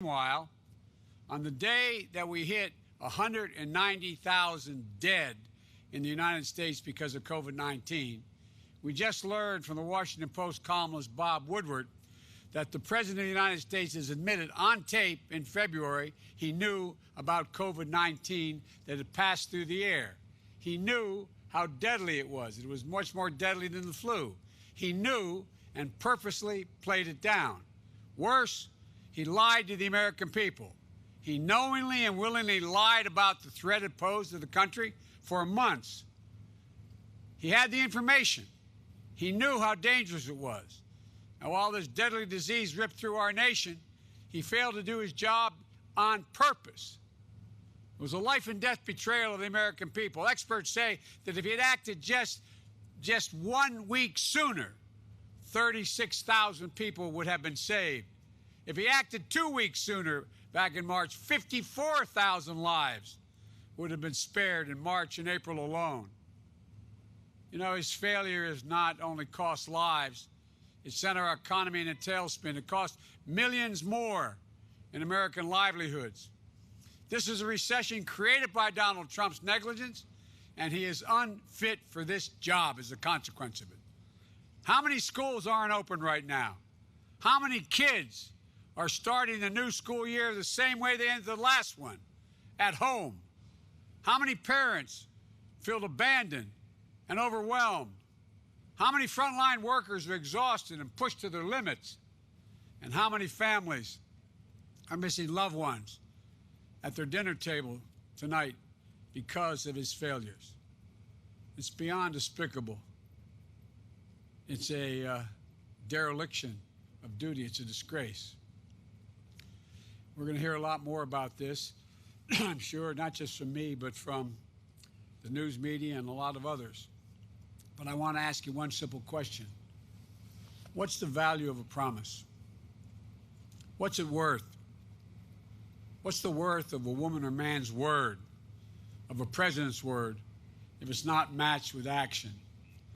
Meanwhile, on the day that we hit 190,000 dead in the United States because of COVID-19, we just learned from the Washington Post columnist Bob Woodward that the President of the United States has admitted on tape in February he knew about COVID-19 that had passed through the air. He knew how deadly it was. It was much more deadly than the flu. He knew and purposely played it down. Worse, he lied to the American people. He knowingly and willingly lied about the threat it posed to the country for months. He had the information. He knew how dangerous it was. Now, while this deadly disease ripped through our nation, he failed to do his job on purpose. It was a life and death betrayal of the American people. Experts say that if he had acted just 1 week sooner, 36,000 people would have been saved. If he acted 2 weeks sooner, back in March, 54,000 lives would have been spared in March and April alone. You know, his failure has not only cost lives, it sent our economy in a tailspin. It cost millions more in American livelihoods. This is a recession created by Donald Trump's negligence, and he is unfit for this job as a consequence of it. How many schools aren't open right now? How many kids are starting the new school year the same way they ended the last one, at home? How many parents feel abandoned and overwhelmed? How many frontline workers are exhausted and pushed to their limits? And how many families are missing loved ones at their dinner table tonight because of his failures? It's beyond despicable. It's a dereliction of duty. It's a disgrace. We're going to hear a lot more about this, I'm sure, not just from me, but from the news media and a lot of others. But I want to ask you one simple question. What's the value of a promise? What's it worth? What's the worth of a woman or man's word, of a president's word, if it's not matched with action?